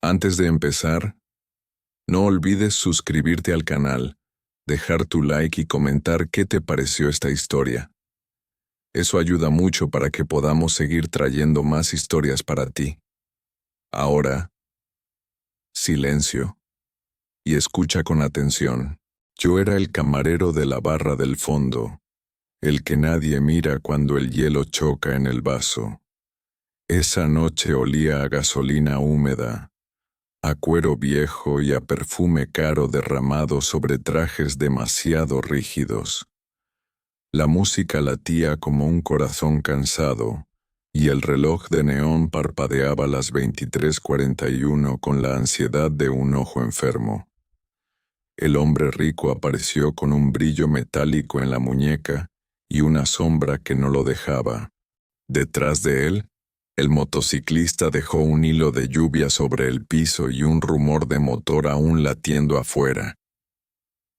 Antes de empezar, no olvides suscribirte al canal, dejar tu like y comentar qué te pareció esta historia. Eso ayuda mucho para que podamos seguir trayendo más historias para ti. Ahora, silencio, y escucha con atención. Yo era el camarero de la barra del fondo, el que nadie mira cuando el hielo choca en el vaso. Esa noche olía a gasolina húmeda, a cuero viejo y a perfume caro derramado sobre trajes demasiado rígidos. La música latía como un corazón cansado, y el reloj de neón parpadeaba las 23:41 con la ansiedad de un ojo enfermo. El hombre rico apareció con un brillo metálico en la muñeca y una sombra que no lo dejaba. Detrás de él, el motociclista dejó un hilo de lluvia sobre el piso y un rumor de motor aún latiendo afuera.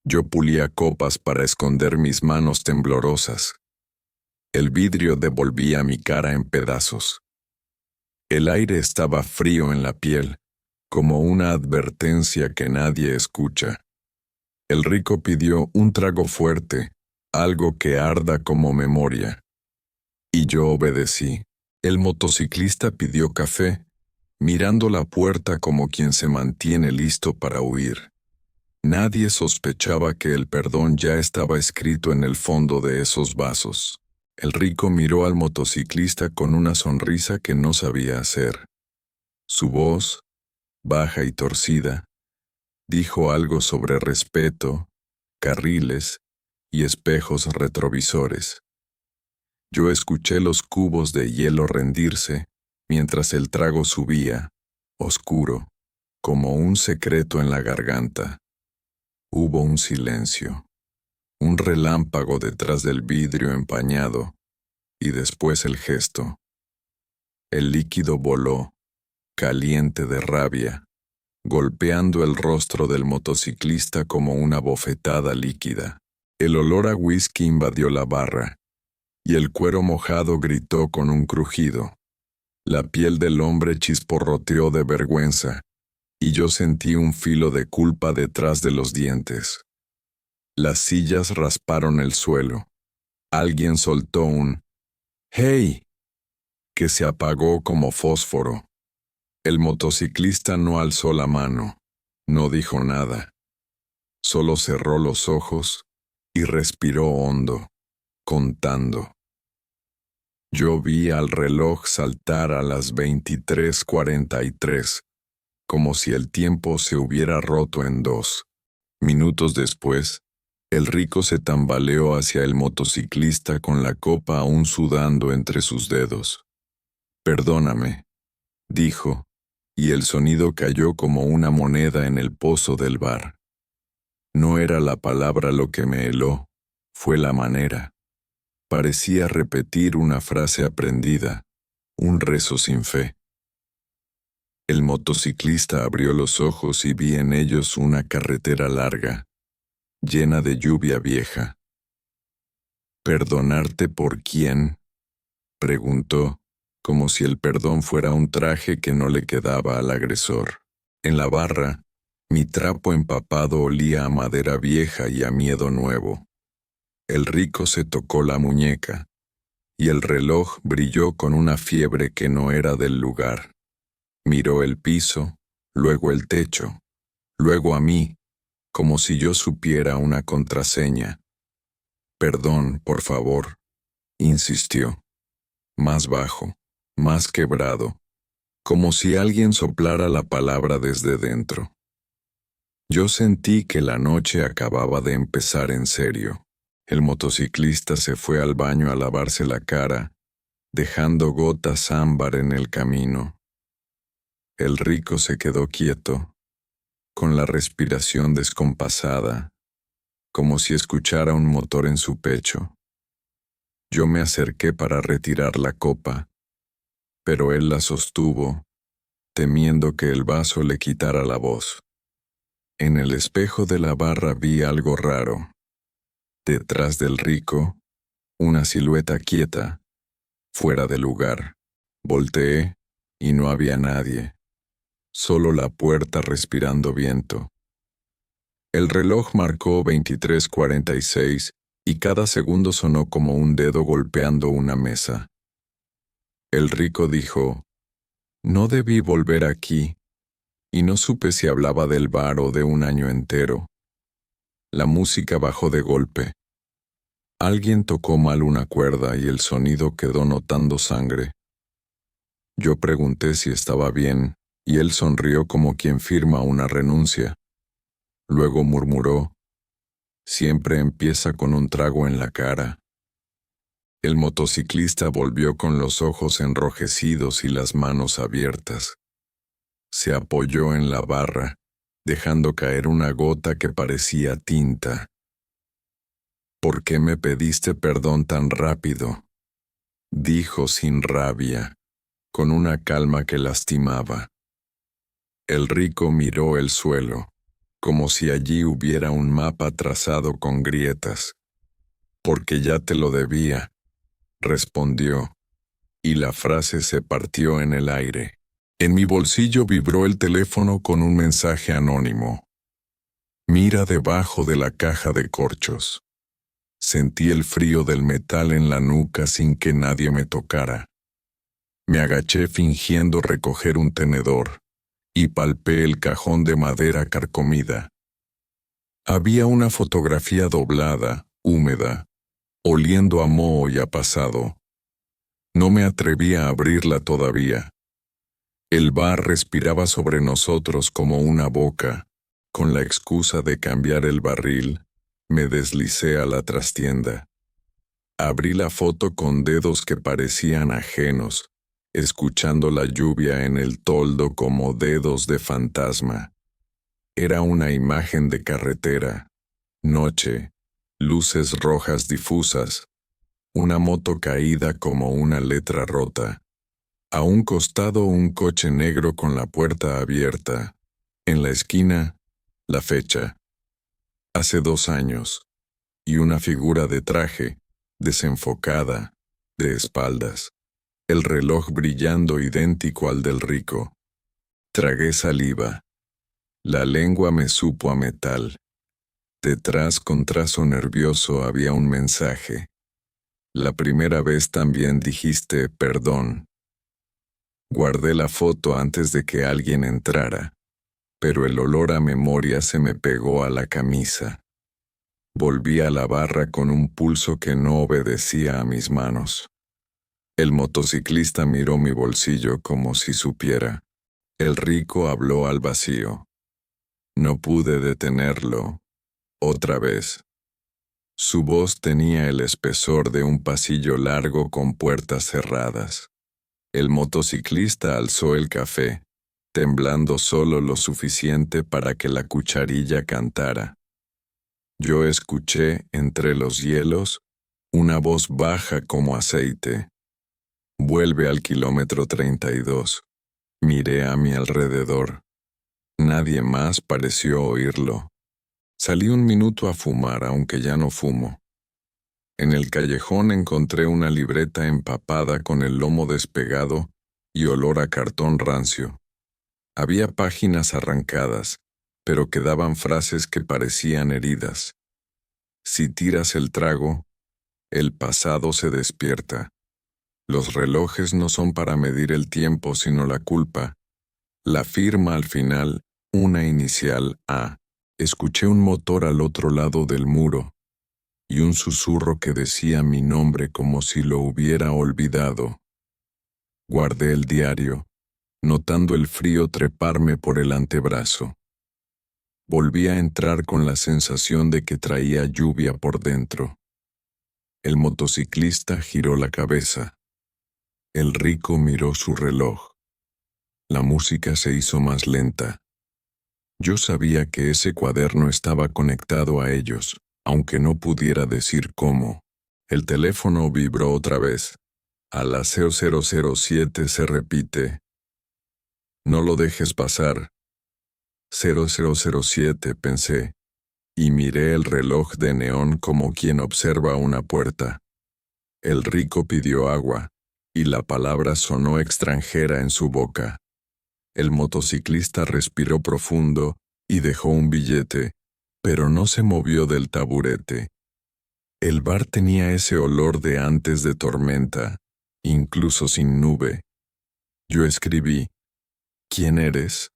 Yo pulía copas para esconder mis manos temblorosas. El vidrio devolvía mi cara en pedazos. El aire estaba frío en la piel, como una advertencia que nadie escucha. El rico pidió un trago fuerte, algo que arda como memoria. Y yo obedecí. El motociclista pidió café, mirando la puerta como quien se mantiene listo para huir. Nadie sospechaba que el perdón ya estaba escrito en el fondo de esos vasos. El rico miró al motociclista con una sonrisa que no sabía hacer. Su voz, baja y torcida, dijo algo sobre respeto, carriles y espejos retrovisores. Yo escuché los cubos de hielo rendirse mientras el trago subía, oscuro, como un secreto en la garganta. Hubo un silencio, un relámpago detrás del vidrio empañado, y después el gesto. El líquido voló, caliente de rabia, golpeando el rostro del motociclista como una bofetada líquida. El olor a whisky invadió la barra, y el cuero mojado gritó con un crujido. La piel del hombre chisporroteó de vergüenza, y yo sentí un filo de culpa detrás de los dientes. Las sillas rasparon el suelo. Alguien soltó un «¡Hey!» que se apagó como fósforo. El motociclista no alzó la mano, no dijo nada. Solo cerró los ojos y respiró hondo, contando. Yo vi al reloj saltar a las 23:43, como si el tiempo se hubiera roto en dos. Minutos después, el rico se tambaleó hacia el motociclista con la copa aún sudando entre sus dedos. «Perdóname», dijo, y el sonido cayó como una moneda en el pozo del bar. No era la palabra lo que me heló, fue la manera. Parecía repetir una frase aprendida, un rezo sin fe. El motociclista abrió los ojos y vi en ellos una carretera larga, llena de lluvia vieja. «¿Perdonarte por quién?», preguntó, como si el perdón fuera un traje que no le quedaba al agresor. En la barra, mi trapo empapado olía a madera vieja y a miedo nuevo. El rico se tocó la muñeca, y el reloj brilló con una fiebre que no era del lugar. Miró el piso, luego el techo, luego a mí, como si yo supiera una contraseña. «Perdón, por favor», insistió, más bajo, más quebrado, como si alguien soplara la palabra desde dentro. Yo sentí que la noche acababa de empezar en serio. El motociclista se fue al baño a lavarse la cara, dejando gotas ámbar en el camino. El rico se quedó quieto, con la respiración descompasada, como si escuchara un motor en su pecho. Yo me acerqué para retirar la copa, pero él la sostuvo, temiendo que el vaso le quitara la voz. En el espejo de la barra vi algo raro. Detrás del rico, una silueta quieta, fuera de lugar. Volteé y no había nadie. solo la puerta respirando viento. El reloj marcó 23:46 y cada segundo sonó como un dedo golpeando una mesa. El rico dijo, «No debí volver aquí», y no supe si hablaba del bar o de un año entero. La música bajó de golpe. Alguien tocó mal una cuerda y el sonido quedó notando sangre. Yo pregunté si estaba bien, y él sonrió como quien firma una renuncia. Luego murmuró, «Siempre empieza con un trago en la cara». El motociclista volvió con los ojos enrojecidos y las manos abiertas. Se apoyó en la barra, dejando caer una gota que parecía tinta. «¿Por qué me pediste perdón tan rápido?», dijo sin rabia, con una calma que lastimaba. El rico miró el suelo, como si allí hubiera un mapa trazado con grietas. «Porque ya te lo debía», respondió, y la frase se partió en el aire. En mi bolsillo vibró el teléfono con un mensaje anónimo. «Mira debajo de la caja de corchos». Sentí el frío del metal en la nuca sin que nadie me tocara. Me agaché fingiendo recoger un tenedor y palpé el cajón de madera carcomida. Había una fotografía doblada, húmeda, oliendo a moho y a pasado. No me atreví a abrirla todavía. El bar respiraba sobre nosotros como una boca. Con la excusa de cambiar el barril, me deslicé a la trastienda. Abrí la foto con dedos que parecían ajenos, escuchando la lluvia en el toldo como dedos de fantasma. Era una imagen de carretera, noche, luces rojas difusas, una moto caída como una letra rota. A un costado un coche negro con la puerta abierta. En la esquina, la fecha. Hace 2 años. Y una figura de traje, desenfocada, de espaldas. El reloj brillando idéntico al del rico. Tragué saliva. La lengua me supo a metal. Detrás, con trazo nervioso, había un mensaje. La primera vez también dijiste perdón. Guardé la foto antes de que alguien entrara, pero el olor a memoria se me pegó a la camisa. Volví a la barra con un pulso que no obedecía a mis manos. El motociclista miró mi bolsillo como si supiera. El rico habló al vacío. No pude detenerlo. Otra vez. Su voz tenía el espesor de un pasillo largo con puertas cerradas. El motociclista alzó el café, temblando solo lo suficiente para que la cucharilla cantara. Yo escuché, entre los hielos, una voz baja como aceite. Vuelve al kilómetro 32. Miré a mi alrededor. Nadie más pareció oírlo. Salí un minuto a fumar, aunque ya no fumo. En el callejón encontré una libreta empapada con el lomo despegado y olor a cartón rancio. Había páginas arrancadas, pero quedaban frases que parecían heridas. Si tiras el trago, el pasado se despierta. Los relojes no son para medir el tiempo, sino la culpa. La firma al final, una inicial A. Escuché un motor al otro lado del muro y un susurro que decía mi nombre como si lo hubiera olvidado. Guardé el diario, notando el frío treparme por el antebrazo. Volví a entrar con la sensación de que traía lluvia por dentro. El motociclista giró la cabeza. El rico miró su reloj. La música se hizo más lenta. Yo sabía que ese cuaderno estaba conectado a ellos, aunque no pudiera decir cómo. El teléfono vibró otra vez. A las 0007 se repite. «No lo dejes pasar». 0007, pensé, y miré el reloj de neón como quien observa una puerta. El rico pidió agua, y la palabra sonó extranjera en su boca. El motociclista respiró profundo y dejó un billete, pero no se movió del taburete. El bar tenía ese olor de antes de tormenta, incluso sin nube. Yo escribí, ¿quién eres?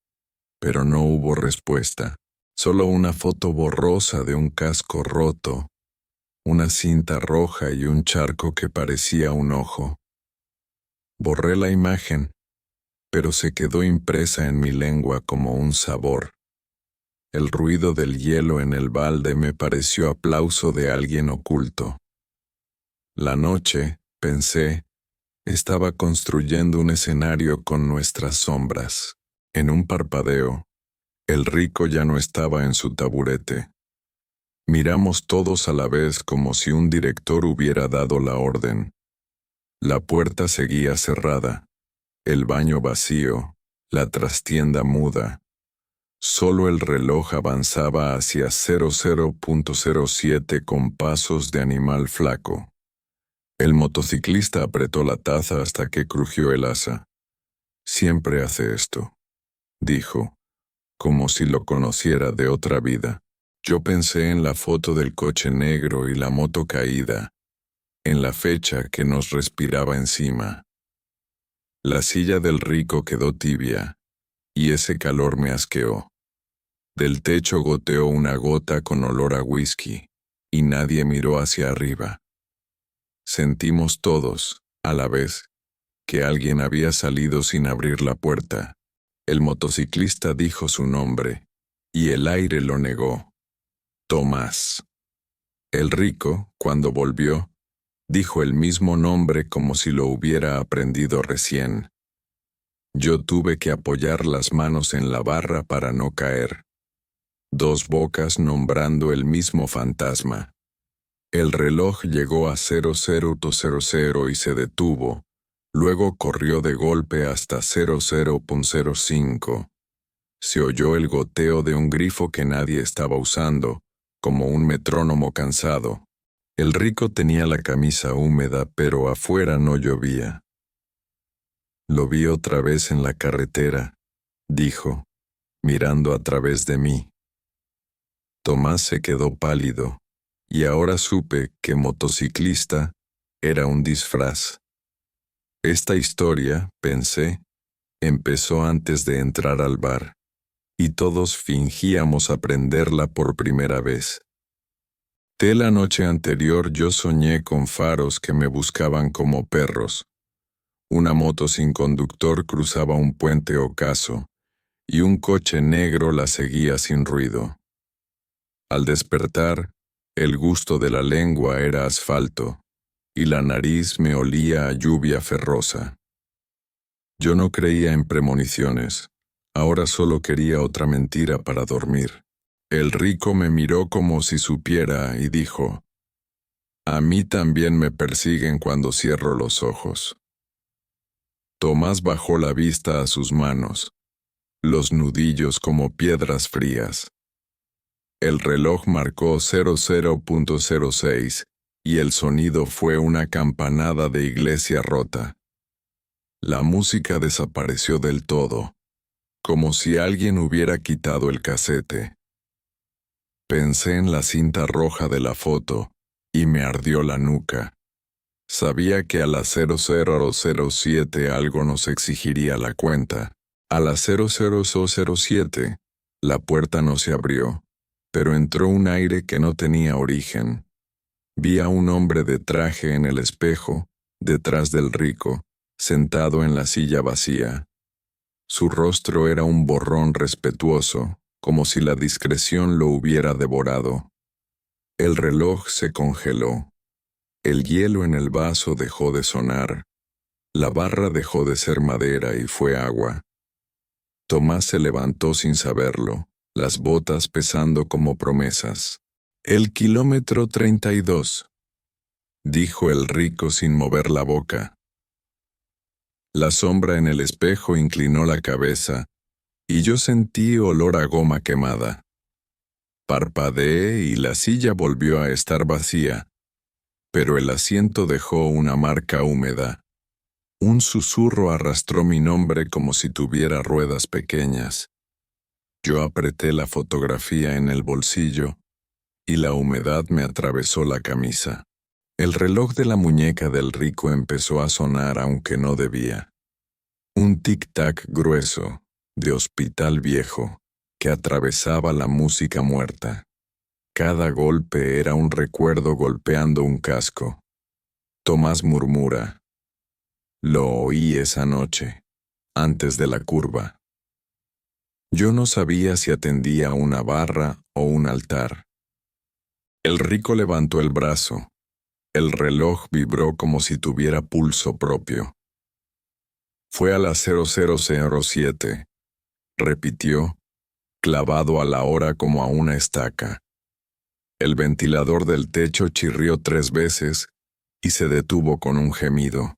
Pero no hubo respuesta. Solo una foto borrosa de un casco roto, una cinta roja y un charco que parecía un ojo. Borré la imagen, pero se quedó impresa en mi lengua como un sabor. El ruido del hielo en el balde me pareció aplauso de alguien oculto. La noche, pensé, estaba construyendo un escenario con nuestras sombras. En un parpadeo, el rico ya no estaba en su taburete. Miramos todos a la vez como si un director hubiera dado la orden. La puerta seguía cerrada, el baño vacío, la trastienda muda. Solo el reloj avanzaba hacia 00.07 con pasos de animal flaco. El motociclista apretó la taza hasta que crujió el asa. Siempre hace esto, dijo, como si lo conociera de otra vida. Yo pensé en la foto del coche negro y la moto caída, en la fecha que nos respiraba encima. La silla del rico quedó tibia, y ese calor me asqueó. Del techo goteó una gota con olor a whisky, y nadie miró hacia arriba. Sentimos todos, a la vez, que alguien había salido sin abrir la puerta. El motociclista dijo su nombre, y el aire lo negó. Tomás. El rico, cuando volvió, dijo el mismo nombre como si lo hubiera aprendido recién. Yo tuve que apoyar las manos en la barra para no caer. Dos bocas nombrando el mismo fantasma. El reloj llegó a 00.00 y se detuvo, luego corrió de golpe hasta 00.05. Se oyó el goteo de un grifo que nadie estaba usando, como un metrónomo cansado. El rico tenía la camisa húmeda, pero afuera no llovía. Lo vi otra vez en la carretera, dijo, mirando a través de mí. Tomás se quedó pálido, y ahora supe que motociclista era un disfraz. Esta historia, pensé, empezó antes de entrar al bar, y todos fingíamos aprenderla por primera vez. La noche anterior yo soñé con faros que me buscaban como perros. Una moto sin conductor cruzaba un puente ocaso, y un coche negro la seguía sin ruido. Al despertar, el gusto de la lengua era asfalto, y la nariz me olía a lluvia ferrosa. Yo no creía en premoniciones, ahora solo quería otra mentira para dormir. El rico me miró como si supiera y dijo, «A mí también me persiguen cuando cierro los ojos». Tomás bajó la vista a sus manos, los nudillos como piedras frías. El reloj marcó 00.06 y el sonido fue una campanada de iglesia rota. La música desapareció del todo, como si alguien hubiera quitado el casete. Pensé en la cinta roja de la foto y me ardió la nuca. Sabía que a las 00:07 algo nos exigiría la cuenta. A las 00:07, la puerta no se abrió, pero entró un aire que no tenía origen. Vi a un hombre de traje en el espejo, detrás del rico, sentado en la silla vacía. Su rostro era un borrón respetuoso, como si la discreción lo hubiera devorado. El reloj se congeló. El hielo en el vaso dejó de sonar. La barra dejó de ser madera y fue agua. Tomás se levantó sin saberlo, las botas pesando como promesas. «El kilómetro 32», dijo el rico sin mover la boca. La sombra en el espejo inclinó la cabeza, y yo sentí olor a goma quemada. Parpadeé y la silla volvió a estar vacía, pero el asiento dejó una marca húmeda. Un susurro arrastró mi nombre como si tuviera ruedas pequeñas. Yo apreté la fotografía en el bolsillo y la humedad me atravesó la camisa. El reloj de la muñeca del rico empezó a sonar aunque no debía. Un tic-tac grueso, de hospital viejo, que atravesaba la música muerta. Cada golpe era un recuerdo golpeando un casco. Tomás murmura: lo oí esa noche, antes de la curva. Yo no sabía si atendía a una barra o un altar. El rico levantó el brazo. El reloj vibró como si tuviera pulso propio. Fue a las 00:07, repitió, clavado a la hora como a una estaca. El ventilador del techo chirrió 3 veces y se detuvo con un gemido.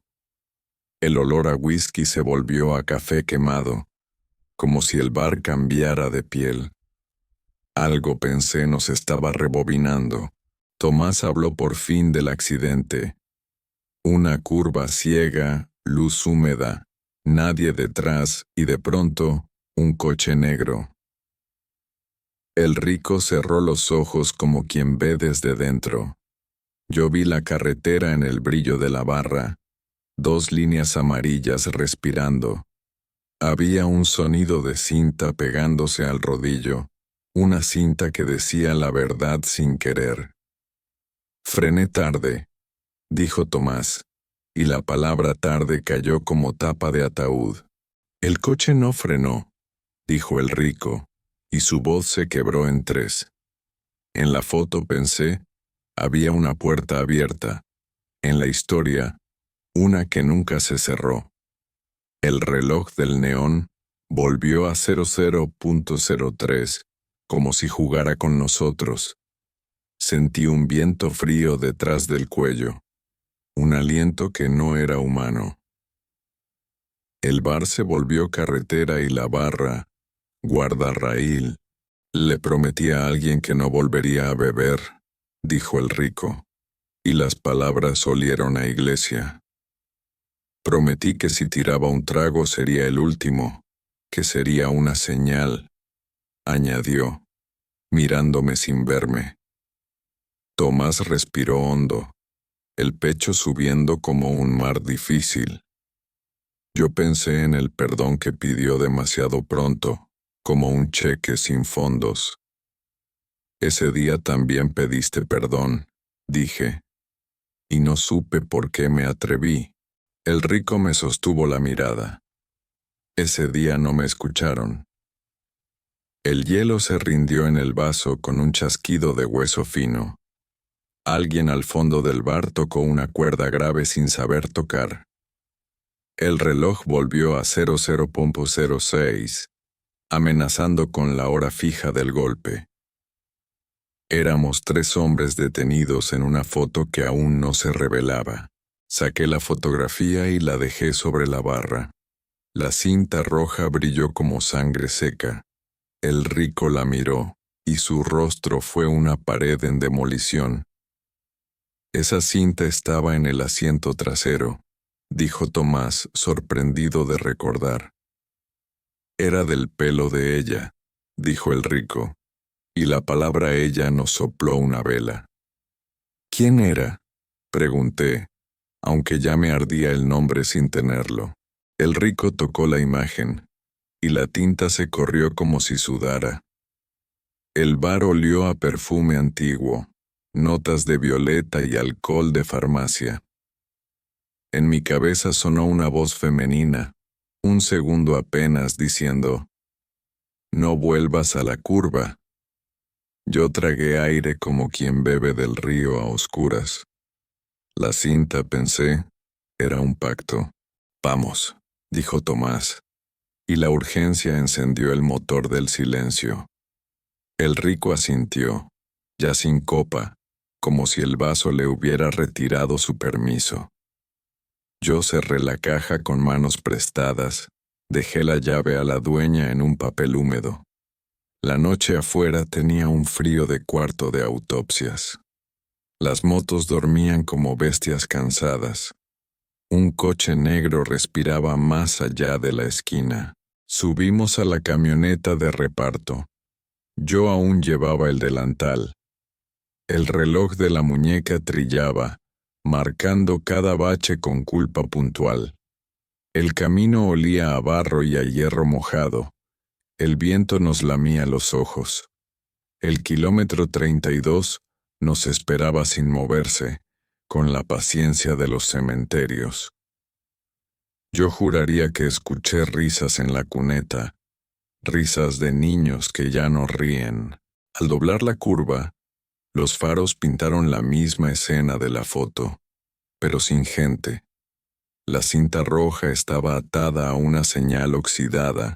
El olor a whisky se volvió a café quemado, como si el bar cambiara de piel. Algo, pensé, nos estaba rebobinando. Tomás habló por fin del accidente. Una curva ciega, luz húmeda, nadie detrás y de pronto, un coche negro. El rico cerró los ojos como quien ve desde dentro. Yo vi la carretera en el brillo de la barra, 2 líneas amarillas respirando. Había un sonido de cinta pegándose al rodillo, una cinta que decía la verdad sin querer. Frené tarde, dijo Tomás, y la palabra tarde cayó como tapa de ataúd. El coche no frenó, dijo el rico, y su voz se quebró en 3. En la foto, pensé, había una puerta abierta. En la historia, una que nunca se cerró. El reloj del neón volvió a 00:03, como si jugara con nosotros. Sentí un viento frío detrás del cuello, un aliento que no era humano. El bar se volvió carretera y la barra, guardarraíl. Le prometí a alguien que no volvería a beber, dijo el rico, y las palabras olieron a iglesia. Prometí que si tiraba un trago sería el último, que sería una señal, añadió, mirándome sin verme. Tomás respiró hondo, el pecho subiendo como un mar difícil. Yo pensé en el perdón que pidió demasiado pronto, como un cheque sin fondos. Ese día también pediste perdón, dije, y no supe por qué me atreví. El rico me sostuvo la mirada. Ese día no me escucharon. El hielo se rindió en el vaso con un chasquido de hueso fino. Alguien al fondo del bar tocó una cuerda grave sin saber tocar. El reloj volvió a 00:06, amenazando con la hora fija del golpe. Éramos 3 hombres detenidos en una foto que aún no se revelaba. Saqué la fotografía y la dejé sobre la barra. La cinta roja brilló como sangre seca. El rico la miró, y su rostro fue una pared en demolición. Esa cinta estaba en el asiento trasero, dijo Tomás, sorprendido de recordar. Era del pelo de ella, dijo el rico, y la palabra ella nos sopló una vela. ¿Quién era?, pregunté, aunque ya me ardía el nombre sin tenerlo. El rico tocó la imagen, y la tinta se corrió como si sudara. El bar olió a perfume antiguo, notas de violeta y alcohol de farmacia. En mi cabeza sonó una voz femenina, un segundo apenas, diciendo: «No vuelvas a la curva». Yo tragué aire como quien bebe del río a oscuras. La cinta, pensé, era un pacto. «Vamos», dijo Tomás, y la urgencia encendió el motor del silencio. El rico asintió, ya sin copa, como si el vaso le hubiera retirado su permiso. Yo cerré la caja con manos prestadas, dejé la llave a la dueña en un papel húmedo. La noche afuera tenía un frío de cuarto de autopsias. Las motos dormían como bestias cansadas. Un coche negro respiraba más allá de la esquina. Subimos a la camioneta de reparto. Yo aún llevaba el delantal. El reloj de la muñeca trillaba, marcando cada bache con culpa puntual. El camino olía a barro y a hierro mojado. El viento nos lamía los ojos. El kilómetro 32 nos esperaba sin moverse, con la paciencia de los cementerios. Yo juraría que escuché risas en la cuneta, risas de niños que ya no ríen. Al doblar la curva, los faros pintaron la misma escena de la foto, pero sin gente. La cinta roja estaba atada a una señal oxidada,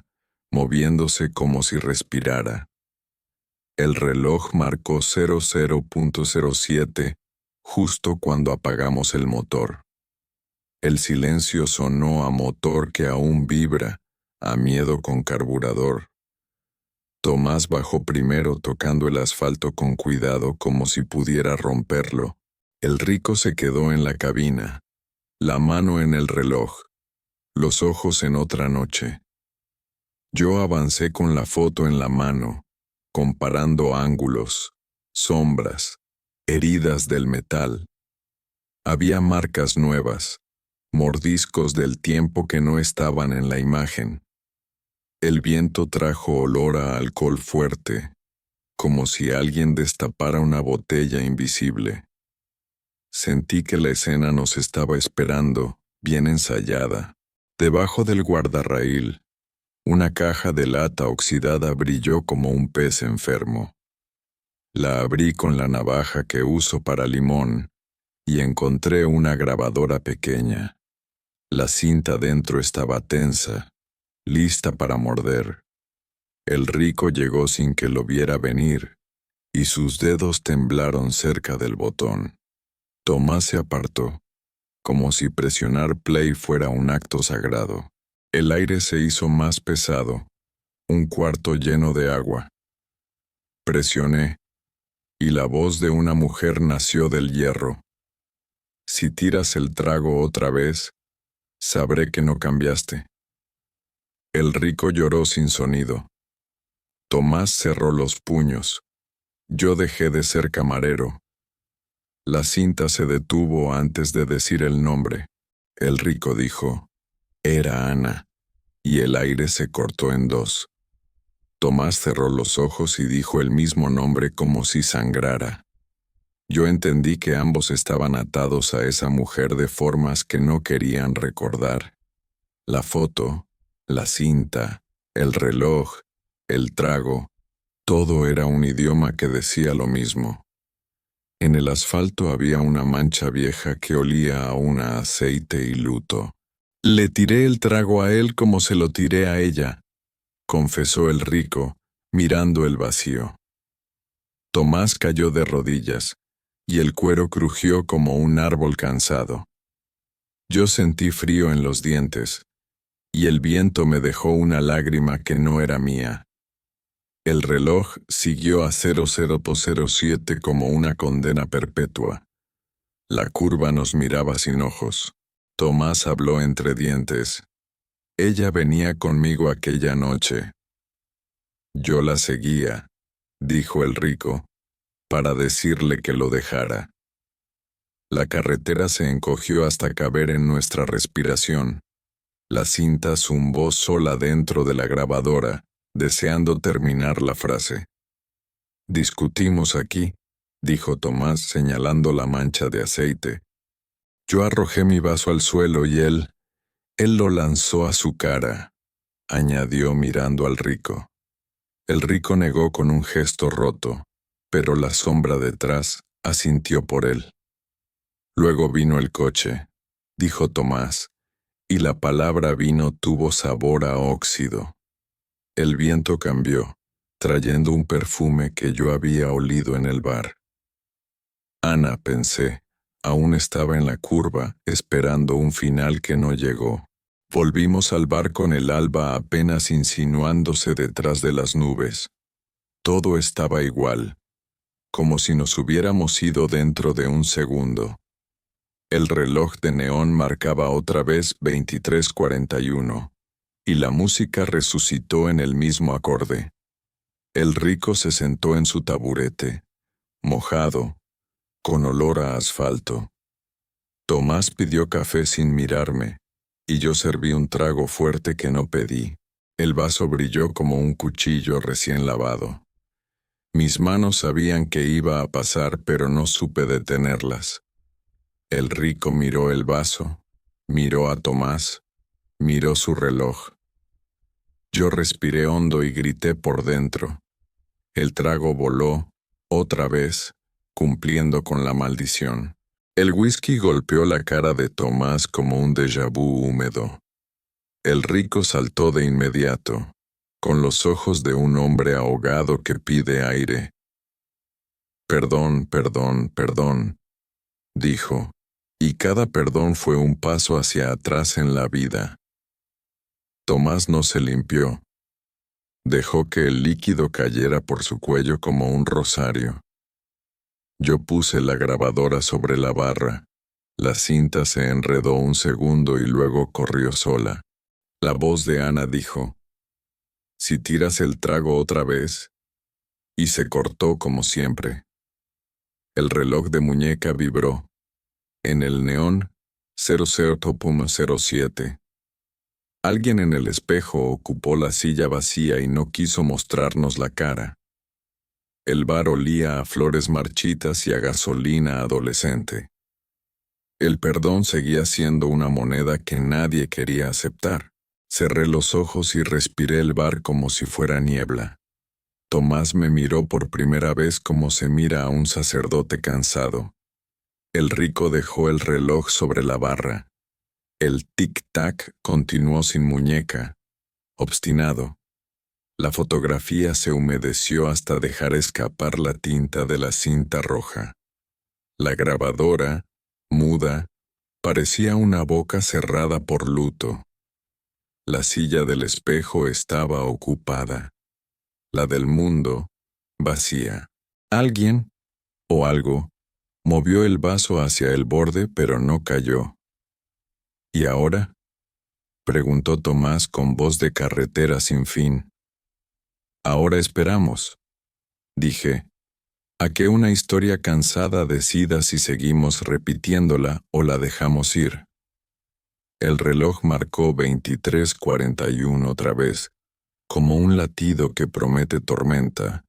moviéndose como si respirara. El reloj marcó 00.07 justo cuando apagamos el motor. El silencio sonó a motor que aún vibra, a miedo con carburador. Tomás bajó primero tocando el asfalto con cuidado como si pudiera romperlo. El rico se quedó en la cabina, la mano en el reloj, los ojos en otra noche. Yo avancé con la foto en la mano, comparando ángulos, sombras, heridas del metal. Había marcas nuevas, mordiscos del tiempo que no estaban en la imagen. El viento trajo olor a alcohol fuerte, como si alguien destapara una botella invisible. Sentí que la escena nos estaba esperando, bien ensayada. Debajo del guardarraíl, una caja de lata oxidada brilló como un pez enfermo. La abrí con la navaja que uso para limón y encontré una grabadora pequeña. La cinta dentro estaba tensa, lista para morder. El rico llegó sin que lo viera venir, y sus dedos temblaron cerca del botón. Tomás se apartó, como si presionar play fuera un acto sagrado. El aire se hizo más pesado, un cuarto lleno de agua. Presioné, y la voz de una mujer nació del hierro. Si tiras el trago otra vez, sabré que no cambiaste. El rico lloró sin sonido. Tomás cerró los puños. Yo dejé de ser camarero. La cinta se detuvo antes de decir el nombre. El rico dijo, era Ana, y el aire se cortó en dos. Tomás cerró los ojos y dijo el mismo nombre como si sangrara. Yo entendí que ambos estaban atados a esa mujer de formas que no querían recordar. La foto, la cinta, el reloj, el trago, todo era un idioma que decía lo mismo. En el asfalto había una mancha vieja que olía aún a aceite y luto. Le tiré el trago a él como se lo tiré a ella, confesó el rico, mirando el vacío. Tomás cayó de rodillas, y el cuero crujió como un árbol cansado. Yo sentí frío en los dientes, y el viento me dejó una lágrima que no era mía. El reloj siguió a 00.07 como una condena perpetua. La curva nos miraba sin ojos. Tomás habló entre dientes. Ella venía conmigo aquella noche. Yo la seguía, dijo el rico, para decirle que lo dejara. La carretera se encogió hasta caber en nuestra respiración. La cinta zumbó sola dentro de la grabadora, deseando terminar la frase. Discutimos aquí, dijo Tomás señalando la mancha de aceite. Yo arrojé mi vaso al suelo y él lo lanzó a su cara, añadió mirando al rico. El rico negó con un gesto roto, pero la sombra detrás asintió por él. Luego vino el coche, dijo Tomás, y la palabra vino tuvo sabor a óxido. El viento cambió, trayendo un perfume que yo había olido en el bar. Ana, pensé, aún estaba en la curva, esperando un final que no llegó. Volvimos al bar con el alba apenas insinuándose detrás de las nubes. Todo estaba igual, como si nos hubiéramos ido dentro de un segundo. El reloj de neón marcaba otra vez 23:41, y la música resucitó en el mismo acorde. El rico se sentó en su taburete, mojado, con olor a asfalto. Tomás pidió café sin mirarme, y yo serví un trago fuerte que no pedí. El vaso brilló como un cuchillo recién lavado. Mis manos sabían que iba a pasar, pero no supe detenerlas. El rico miró el vaso, miró a Tomás, miró su reloj. Yo respiré hondo y grité por dentro. El trago voló, otra vez, cumpliendo con la maldición. El whisky golpeó la cara de Tomás como un déjà vu húmedo. El rico saltó de inmediato, con los ojos de un hombre ahogado que pide aire. Perdón, perdón, perdón, dijo, y cada perdón fue un paso hacia atrás en la vida. Tomás no se limpió. Dejó que el líquido cayera por su cuello como un rosario. Yo puse la grabadora sobre la barra. La cinta se enredó un segundo y luego corrió sola. La voz de Ana dijo, «Si tiras el trago otra vez», y se cortó como siempre. El reloj de muñeca vibró. En el neón, 00:07. Alguien en el espejo ocupó la silla vacía y no quiso mostrarnos la cara. El bar olía a flores marchitas y a gasolina adolescente. El perdón seguía siendo una moneda que nadie quería aceptar. Cerré los ojos y respiré el bar como si fuera niebla. Tomás me miró por primera vez como se mira a un sacerdote cansado. El rico dejó el reloj sobre la barra. El tic-tac continuó sin muñeca, obstinado. La fotografía se humedeció hasta dejar escapar la tinta de la cinta roja. La grabadora, muda, parecía una boca cerrada por luto. La silla del espejo estaba ocupada. La del mundo, vacía. Alguien, o algo, movió el vaso hacia el borde, pero no cayó. ¿Y ahora?, preguntó Tomás con voz de carretera sin fin. Ahora esperamos, dije, a que una historia cansada decida si seguimos repitiéndola o la dejamos ir. El reloj marcó 23:41 otra vez, como un latido que promete tormenta,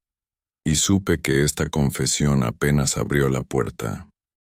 y supe que esta confesión apenas abrió la puerta.